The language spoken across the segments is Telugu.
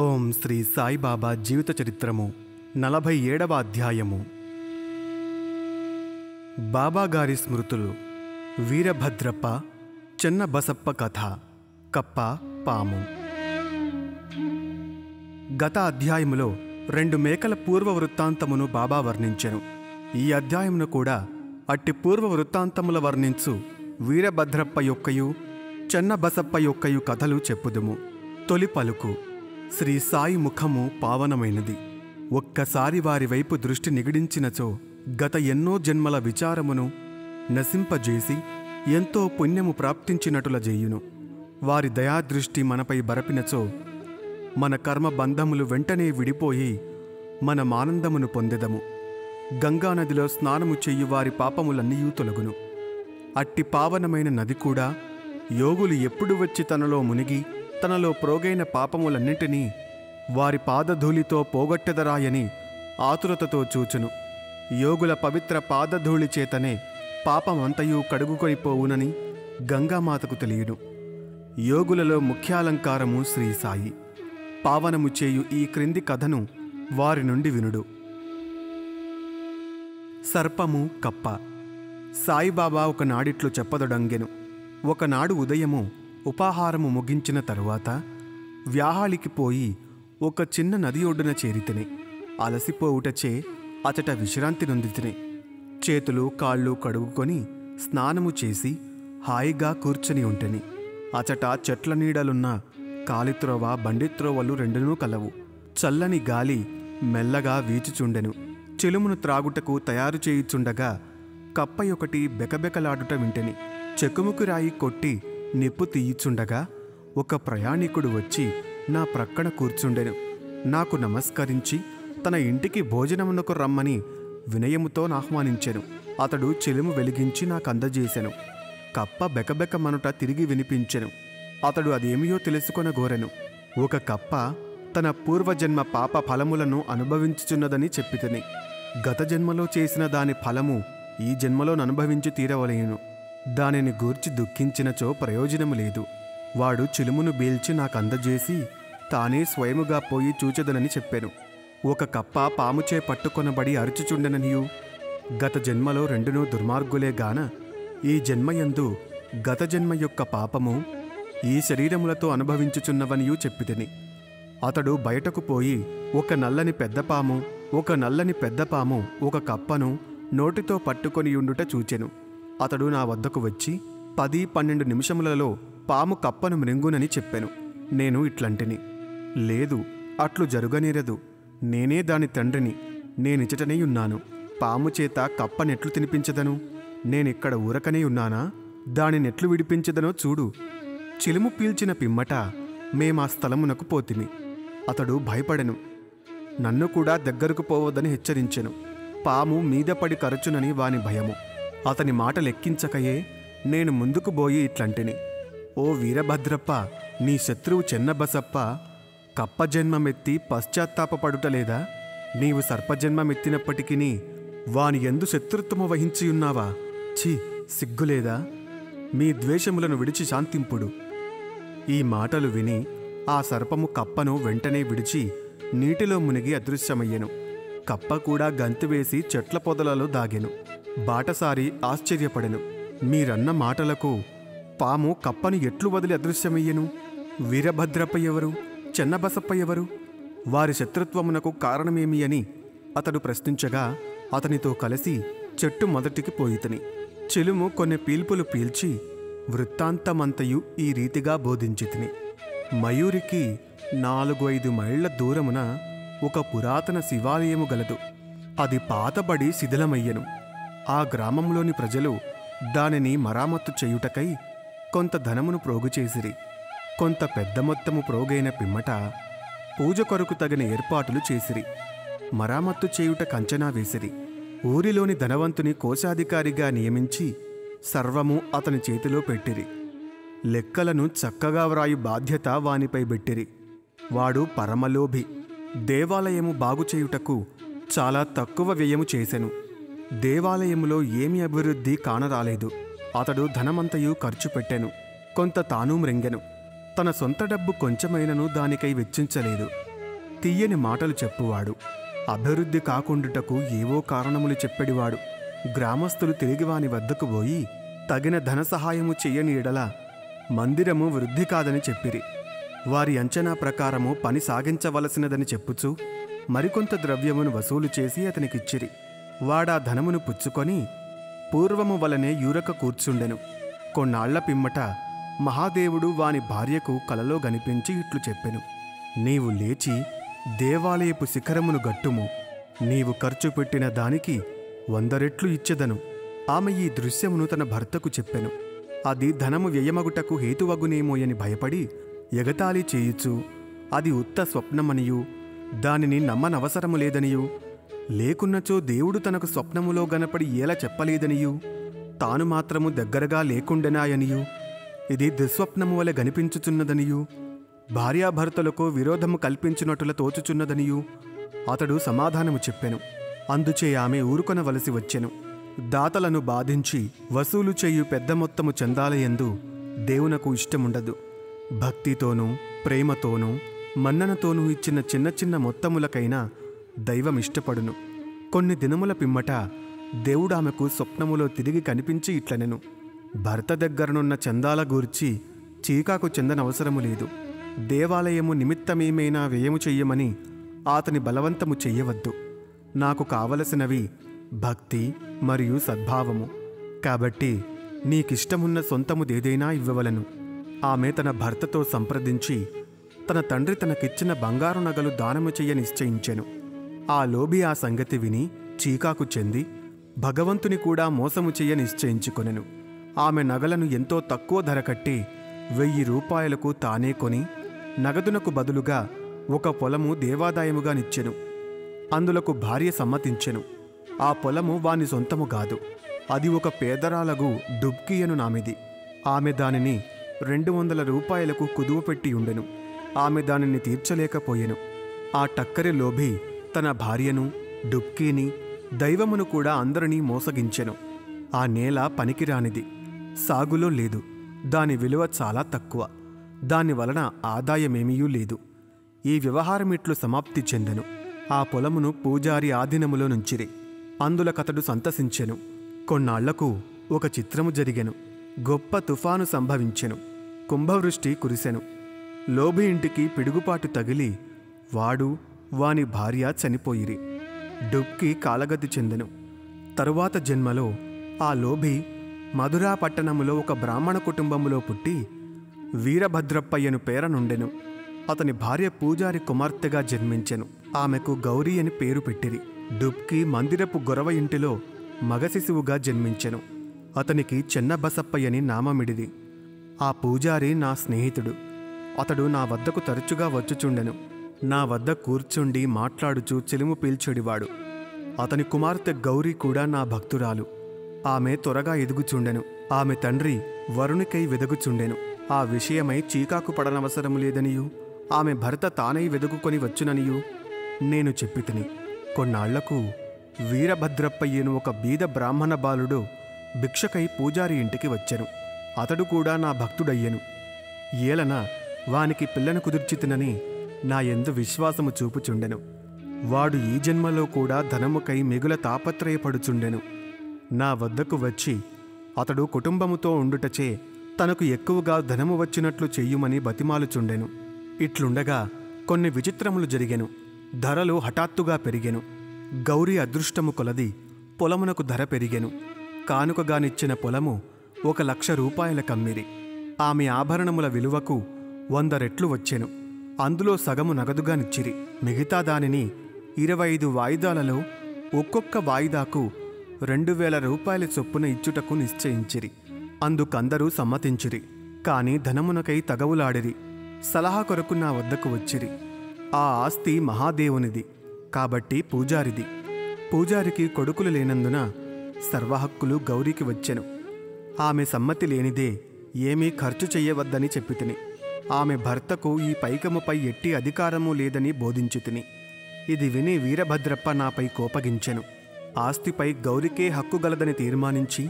ఓం శ్రీ సాయిబాబా జీవిత చరిత్రము 47వ అధ్యాయము. బాబాగారి స్మృతులు. వీరభద్రప్ప చెన్న బసప్ప కథ. కప్ప పాము. గత అధ్యాయములో 2 మేకల పూర్వ వృత్తాంతమును బాబా వర్ణించెను. ఈ అధ్యాయమును కూడా అట్టి పూర్వ వృత్తాంతముల వర్ణించు వీరభద్రప్ప యొక్కయు చెన్న బసప్ప యొక్కయు కథలు చెప్పుదుము. తొలి పలుకు. శ్రీ సాయి ముఖము పావనమైనది. ఒక్కసారి వారి వైపు దృష్టి నిగిడించినచో గత ఎన్నో జన్మల విచారమును నశింపజేసి ఎంతో పుణ్యము ప్రాప్తించినటుల చేయును. వారి దయాదృష్టి మనపై బరపినచో మన కర్మబంధములు వెంటనే విడిపోయి మన మానందమును పొందెదము. గంగానదిలో స్నానము చెయ్యు వారి పాపములన్నీయూ తొలగును. అట్టి పావనమైన నది కూడా యోగులు ఎప్పుడు వచ్చి తనలో మునిగి తనలో ప్రోగైన పాపములన్నింటినీ వారి పాదధూళితో పోగొట్టెదరాయని ఆతురతతో చూచును. యోగుల పవిత్ర పాదధూళి చేతనే పాపమంతయూ కడుగుకొనిపోవునని గంగామాతకు తెలియను. యోగులలో ముఖ్యాలంకారము శ్రీ సాయి. పావనము చేయు ఈ క్రింది కథను వారి నుండి వినుడు. సర్పము కప్ప. సాయిబాబా ఒకనాడిట్లు చెప్పదొడంగెను. ఒకనాడు ఉదయము ఉపాహారము ముగించిన తరువాత వ్యాహాళికి పోయి ఒక చిన్న నది ఒడ్డున చేరితిని. అలసిపోవుటచే అచట విశ్రాంతి నొందితిని. చేతులు కాళ్ళు కడుగుకొని స్నానము చేసి హాయిగా కూర్చుని ఉంటిని. అచట చెట్ల నీడలున్న కాలిత్రోవ బండిత్రోవలు రెండునూ కలవు. చల్లని గాలి మెల్లగా వీచుచుండెను. చెలుమును త్రాగుటకు తయారు చేయుచుండగా కప్పయొకటి బెకబెకలాడుట వింటిని. చెక్కుముకు రాయి కొట్టి నిప్పు తీయిచుండగా ఒక ప్రయాణికుడు వచ్చి నా ప్రక్కన కూర్చుండెను. నాకు నమస్కరించి తన ఇంటికి భోజనమునకు రమ్మని వినయముతో ఆహ్వానించెను. అతడు చెలుము వెలిగించి నాకందజేసెను. కప్ప బెకబెకమనుట తిరిగి వినిపించెను. అతడు అదేమియో తెలుసుకొనగోరెను. ఒక కప్ప తన పూర్వజన్మ పాప ఫలములను అనుభవించుచున్నదని చెప్పితిని. గత జన్మలో చేసిన దాని ఫలము ఈ జన్మలో అనుభవించి తీరవలేను. దానిని గూర్చి దుఃఖించినచో ప్రయోజనము లేదు. వాడు చిలుమును బీల్చి నాకందజేసి తానే స్వయముగా పోయి చూచెదనని చెప్పాను. ఒక కప్ప పాముచే పట్టుకొనబడి అరుచుచుండెననియు గత జన్మలో రెండునూ దుర్మార్గులేగాన ఈ జన్మయందు గత జన్మ యొక్క పాపము ఈ శరీరములతో అనుభవించుచున్నవనియూ చెప్పితిని. అతడు బయటకు పోయి ఒక నల్లని పెద్దపాము ఒక కప్పను నోటితో పట్టుకొనియుండుట చూచెను. అతడు నా వద్దకు వచ్చి 10-12 నిమిషములలో పాము కప్పను మృంగునని చెప్పెను. నేను ఇట్లంటిని, లేదు, అట్లు జరుగనేరదు. నేనే దాని తండ్రిని. నేనిచటనే ఉన్నాను. పాము చేత కప్పనెట్లు తినిపించదను? నేనిక్కడ ఊరకనే ఉన్నానా? దానినెట్లు విడిపించదనో చూడు. చిలుము పీల్చిన పిమ్మట మేమా స్థలమునకు పోతిమి. అతడు భయపడెను. నన్ను కూడా దగ్గరకు పోవద్దని హెచ్చరించెను. పాము మీద పడి కరచునని వాని భయము. అతని మాట లెక్కించకయే నేను ముందుకు పోయి ఇట్లంటిని, ఓ వీరభద్రప్ప, నీ శత్రువు చెన్నబసప్ప కప్పజన్మమెత్తి పశ్చాత్తాపపడుటలేదా? నీవు సర్పజన్మమెత్తినప్పటికీ వాని యందు శత్రుత్వము వహించియున్నావా? ఛీ, సిగ్గులేదా? మీ ద్వేషములను విడిచి శాంతింపుడు. ఈ మాటలు విని ఆ సర్పము కప్పను వెంటనే విడిచి నీటిలో మునిగి అదృశ్యమయ్యెను. కప్ప కూడా గంతువేసి చెట్ల పొదలలో దాగెను. బాటసారి ఆశ్చర్యపడెను. మీరన్న మాటలకు పాము కప్పను ఎట్లు వదిలి అదృశ్యమయ్యెను? వీరభద్రప్ప ఎవరు? చెన్నబసప్ప ఎవరు? వారి శత్రుత్వమునకు కారణమేమి అని అతడు ప్రశ్నించగా అతనితో కలిసి చెట్టు మొదటికి పోయితిని. చెలుము కొన్ని పీల్పులు పీల్చి వృత్తాంతమంతయు ఈ రీతిగా బోధించితిని. మయూరికి 4-5 మైళ్ల దూరమున ఒక పురాతన శివాలయము గలదు. అది పాతబడి శిథిలమయ్యెను. ఆ గ్రామంలోని ప్రజలు దానిని మరామత్తు చేయుటకై కొంత ధనమును ప్రోగుచేసిరి. కొంత పెద్ద మొత్తము ప్రోగైన పిమ్మట పూజ కొరకు తగిన ఏర్పాటులు చేసిరి. మరామత్తు చేయుట కంచనా వేసిరి. ఊరిలోని ధనవంతుని కోశాధికారిగా నియమించి సర్వము అతని చేతిలో పెట్టిరి. లెక్కలను చక్కగా వ్రాయు బాధ్యత వానిపై పెట్టిరి. వాడు పరమలోభి. దేవాలయము బాగుచేయుటకు చాలా తక్కువ వ్యయము చేసెను. దేవాలయములో ఏమి అభివృద్ధి కానరాలేదు. అతడు ధనమంతయు ఖర్చు పెట్టెను. కొంత తాను మ్రెంగెను. తన సొంత డబ్బు కొంచెమైనను దానికై వెచ్చించలేదు. తీయని మాటలు చెప్పువాడు. అభివృద్ధి కాకుండుటకు ఏవో కారణములు చెప్పెడివాడు. గ్రామస్తులు తిరిగి వాని వద్దకు పోయి తగిన ధన సహాయము చెయ్యని ఎడల మందిరము వృద్ధి కాదని చెప్పిరి. వారి అంచనా ప్రకారము పని సాగించవలసినదని చెప్పుచూ మరికొంత ద్రవ్యమును వసూలు చేసి అతనికిచ్చిరి. వాడా ధనమును పుచ్చుకొని పూర్వము వలనే యూరక కూర్చుండెను. కొన్నాళ్ల పిమ్మట మహాదేవుడు వాని భార్యకు కలలో గనిపించి ఇట్లు చెప్పెను: నీవు లేచి దేవాలయపు శిఖరమును గట్టుము. నీవు ఖర్చు పెట్టిన దానికి 100 రెట్లు ఇచ్చెదను. ఆమె ఈ దృశ్యమును తన భర్తకు చెప్పెను. అది ధనము వ్యయమగుటకు హేతువగునేమోయని భయపడి ఎగతాళి చేయుచు అది ఉత్త స్వప్నమనియు దానిని నమ్మనవసరము లేదనియు, లేకున్నచో దేవుడు తనకు స్వప్నములో గనపడి ఏల చెప్పలేదనియు, తాను మాత్రము దగ్గరగా లేకుండెనాయనియు, ఇది దుస్వప్నము వలె గనిపించుచున్నదనియు, భార్యాభర్తలకు విరోధము కల్పించినట్టుల తోచుచున్నదనియు అతడు సమాధానము చెప్పెను. అందుచే ఆమె ఊరుకొనవలసి వచ్చెను. దాతలను బాధించి వసూలు చేయు పెద్ద మొత్తము చందాలయందు దేవునకు ఇష్టముండదు. భక్తితోనూ ప్రేమతోనూ మన్ననతోనూ ఇచ్చిన చిన్న చిన్న మొత్తములకైనా దైవమిష్టపడును. కొన్ని దినముల పిమ్మట దేవుడామెకు స్వప్నములో తిరిగి కనిపించి ఇట్లనెను: భర్త దగ్గరనున్న చందాల గూర్చి చీకాకు చెందనవసరము లేదు. దేవాలయము నిమిత్తమేమైనా వ్యయము చెయ్యమని అతని బలవంతము చెయ్యవద్దు. నాకు కావలసినవి భక్తి మరియు సద్భావము. కాబట్టి నీకిష్టమున్న సొంతముదేదైనా ఇవ్వవలను. ఆమె తన భర్తతో సంప్రదించి తన తండ్రి తనకిచ్చిన బంగారు నగలు దానము చెయ్య నిశ్చయించెను. ఆ లోబి ఆ సంగతి విని చీకాకు చెంది భగవంతుని కూడా మోసము చెయ్య నిశ్చయించుకొనెను. ఆమె నగలను ఎంతో తక్కువ ధర కట్టి 1000 రూపాయలకు తానే కొని నగదునకు బదులుగా ఒక పొలము దేవాదాయముగా నిచ్చెను. అందులకు భార్య సమ్మతించెను. ఆ పొలము వాని సొంతము గాదు. అది ఒక పేదరాలగు డుబ్కియను నామిది. ఆమె దానిని 200 రూపాయలకు కుదువ పెట్టి ఉండెను. ఆమె దానిని తీర్చలేకపోయెను. ఆ టక్కరి లోభి తన భార్యను, డుబ్కీని, దైవమును కూడా అందరినీ మోసగించెను. ఆ నేల పనికిరానిది, సాగులో లేదు. దాని విలువ చాలా తక్కువ. దాని వలన ఆదాయమేమీయూ లేదు. ఈ వ్యవహారమిట్లు సమాప్తి చెందెను. ఆ పొలమును పూజారి ఆధీనములో నుంచిరి. అందులకతడు సంతసించెను. కొన్నాళ్లకు ఒక చిత్రము జరిగెను. గొప్ప తుఫాను సంభవించెను. కుంభవృష్టి కురిసెను. లోభి ఇంటికి పిడుగుపాటు తగిలి వాడు వాని భార్య చనిపోయిరి. డుబ్కి కాలగతి చెందెను. తరువాత జన్మలో ఆ లోభి మధురా పట్టణములో ఒక బ్రాహ్మణ కుటుంబములో పుట్టి వీరభద్రప్పయ్యను పేరనుండెను. అతని భార్య పూజారి కుమార్తెగా జన్మించెను. ఆమెకు గౌరీ అని పేరు పెట్టిరి. డుబ్కి మందిరపు గొరవ ఇంటిలో మగశిశువుగా జన్మించెను. అతనికి చెన్నబసప్పయ్యని నామమిడిది. ఆ పూజారి నా స్నేహితుడు. అతడు నా వద్దకు తరచుగా వచ్చుచుండెను. నా వద్ద కూర్చుండి మాట్లాడుచూ చెలుము పీల్చెడివాడు. అతని కుమార్తె గౌరీ కూడా నా భక్తురాలు. ఆమె త్వరగా ఎదుగుచుండెను. ఆమె తండ్రి వరునికై వెదగుచుండెను. ఆ విషయమై చీకాకు పడనవసరము లేదనియూ, ఆమె భర్త తానై వెదుకుకొని వచ్చుననియూ నేను చెప్పితిని. కొన్నాళ్లకు వీరభద్రప్పయ్యను ఒక బీద బ్రాహ్మణ బాలుడు భిక్షకై పూజారి ఇంటికి వచ్చెను. అతడు కూడా నా భక్తుడయ్యెను. ఏలన వానికి పిల్లను కుదుర్చితినని నా యందు విశ్వాసము చూపుచుండెను. వాడు ఈ జన్మలో కూడా ధనముకై మిగుల తాపత్రయపడుచుండెను. నా వద్దకు వచ్చి అతడు కుటుంబముతో ఉండుటచే తనకు ఎక్కువగా ధనము వచ్చినట్లు చెయ్యుమని బతిమాలుచుండెను. ఇట్లుండగా కొన్ని విచిత్రములు జరిగెను. ధరలు హఠాత్తుగా పెరిగెను. గౌరీ అదృష్టము కొలది పొలమునకు ధర పెరిగెను. కానుకగానిచ్చిన పొలము 1,00,000 రూపాయల కమ్మిరి. ఆమె ఆభరణముల విలువకు 100 రెట్లు వచ్చెను. అందులో సగము నగదుగానిచ్చిరి. మిగతా దానిని 25 వాయిదాలలో ఒక్కొక్క వాయిదాకు 2,000 రూపాయల చొప్పున ఇచ్చుటకు నిశ్చయించిరి. అందుకందరూ సమ్మతించిరి. కాని ధనమునకై తగవులాడిరి. సలహా కొరకు నా వద్దకు వచ్చిరి. ఆ ఆస్తి మహాదేవునిది, కాబట్టి పూజారిది. పూజారికి కొడుకులు లేనందున సర్వహక్కులు గౌరీకి వచ్చెను. ఆమె సమ్మతి లేనిదే ఏమీ ఖర్చు చెయ్యవద్దని చెప్పితిని. ఆమె భర్తకు ఈ పైకముపై ఎట్టి అధికారము లేదని బోధించితిని. ఇది విని వీరభద్రప్ప నాపై కోపగించెను. ఆస్తిపై గౌరికే హక్కు గలదని తీర్మానించి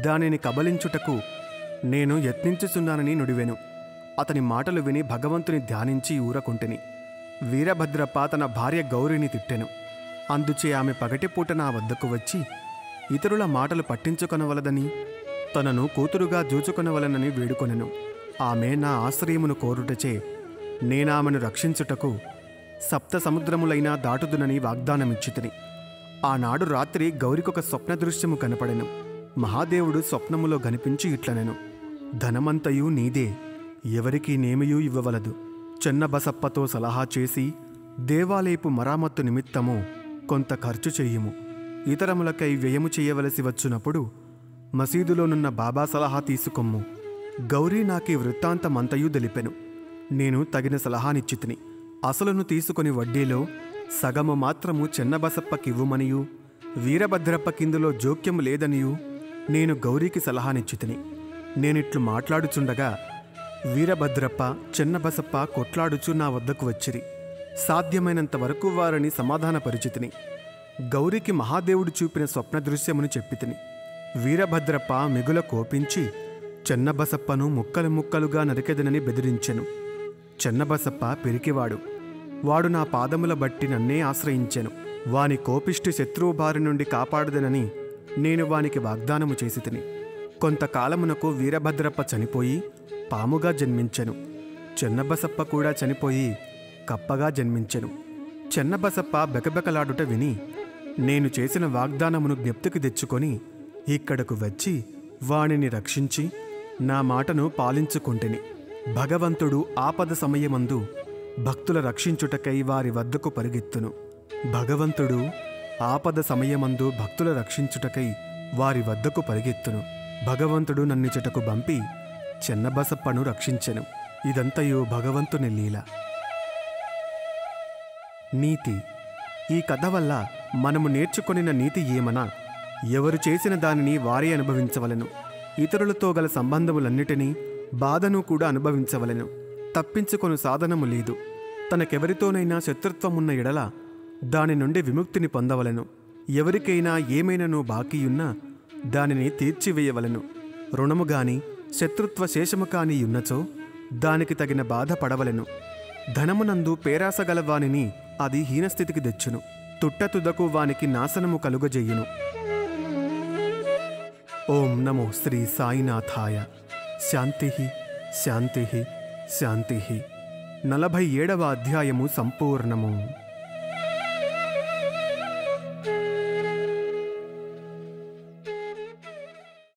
దానిని కబలించుటకు నేను యత్నించుచున్నానని నుడివెను. అతని మాటలు విని భగవంతుని ధ్యానించి ఊరకుంటిని. వీరభద్రప్ప తన భార్య గౌరిని తిట్టెను. అందుచే ఆమె పగటిపూట నా వద్దకు వచ్చి ఇతరుల మాటలు పట్టించుకొనవలదని, తనను కూతురుగా జూచుకొనవలనని వేడుకొనెను. ఆమె నా ఆశ్రయమును కోరుటచే నేనామెను రక్షించుటకు సప్త సముద్రములైనా దాటుదునని వాగ్దానమిచ్చితిని. ఆనాడు రాత్రి గౌరికొక స్వప్న దృశ్యము కనపడెను. మహాదేవుడు స్వప్నములో కనిపించి ఇట్లనెను: ధనమంతయు నీదే, ఎవరికీ నేమియూ ఇవ్వవలదు. చెన్నబసప్పతో సలహా చేసి దేవాలయపు మరామత్తు నిమిత్తము కొంత ఖర్చు చెయ్యుము. ఇతరములకై వ్యయము చేయవలసి వచ్చునప్పుడు మసీదులోనున్న బాబా సలహా తీసుకొమ్ము. గౌరీ నాకీ వృత్తాంతమంతయూ తెలిపెను. నేను తగిన సలహానిచ్చితిని. అసలును తీసుకొని వడ్డీలో సగము మాత్రము చెన్నబసప్పకివ్వుమనియూ, వీరభద్రప్పకిందులో జోక్యము లేదనియూ నేను గౌరీకి సలహానిచ్చితిని. నేనిట్లు మాట్లాడుచుండగా వీరభద్రప్ప, చెన్నబసప్ప కొట్లాడుచు నా వద్దకు వచ్చిరి. సాధ్యమైనంత వరకు వారిని సమాధానపరిచితిని. గౌరికి మహాదేవుడు చూపిన స్వప్న దృశ్యమును చెప్పితిని. వీరభద్రప్ప మిగుల కోపించి చెన్నబసప్పను ముక్కలు ముక్కలుగా నరికెదనని బెదిరించెను. చెన్నబసప్ప పిరికివాడు. వాడు నా పాదముల బట్టి నన్నే ఆశ్రయించెను. వాని కోపిష్టి శత్రువు బారి నుండి కాపాడుదనని నేను వానికి వాగ్దానము చేసితిని. కొంతకాలమునకు వీరభద్రప్ప చనిపోయి పాముగా జన్మించెను. చెన్నబసప్ప కూడా చనిపోయి కప్పగా జన్మించెను. చెన్నబసప్ప బెకబెకలాడుట విని నేను చేసిన వాగ్దానమును జ్ఞప్తికి తెచ్చుకొని ఇక్కడకు వచ్చి వానిని రక్షించి నా మాటను పాలించుకుంటెని. భగవంతుడు ఆపద సమయమందు భక్తుల రక్షించుటకై వారి వద్దకు పరిగెత్తును. భగవంతుడు ఆపద సమయమందు భక్తుల రక్షించుటకై వారి వద్దకు పరిగెత్తును. భగవంతుడు నన్నిచటకు పంపి చెన్నబసప్పను రక్షించెను. ఇదంతయు భగవంతుని లీల. నీతి. ఈ కథ వల్ల మనము నేర్చుకొనిన నీతి ఏమనా, ఎవరు చేసిన దానిని వారే అనుభవించవలెను. ఇతరులతో గల సంబంధములన్నిటినీ బాధను కూడా అనుభవించవలెను. తప్పించుకొను సాధనము లేదు. తనకెవరితోనైనా శత్రుత్వమున్న ఎడల దాని నుండి విముక్తిని పొందవలెను. ఎవరికైనా ఏమైనాను బాకీయున్నా దానిని తీర్చివేయవలెను. రుణము గాని శత్రుత్వ శేషము కాని ఉన్నచో దానికి తగిన బాధ పడవలెను. ధనమునందు పేరాసగల వానిని అది హీనస్థితికి తెచ్చును. తుట్టతుదకు వానికి నాశనము కలుగజెయ్యును. ఓం నమో శ్రీ సాయినాథాయ. శాంతి శాంతి శాంతి. 47వ అధ్యాయము సంపూర్ణము.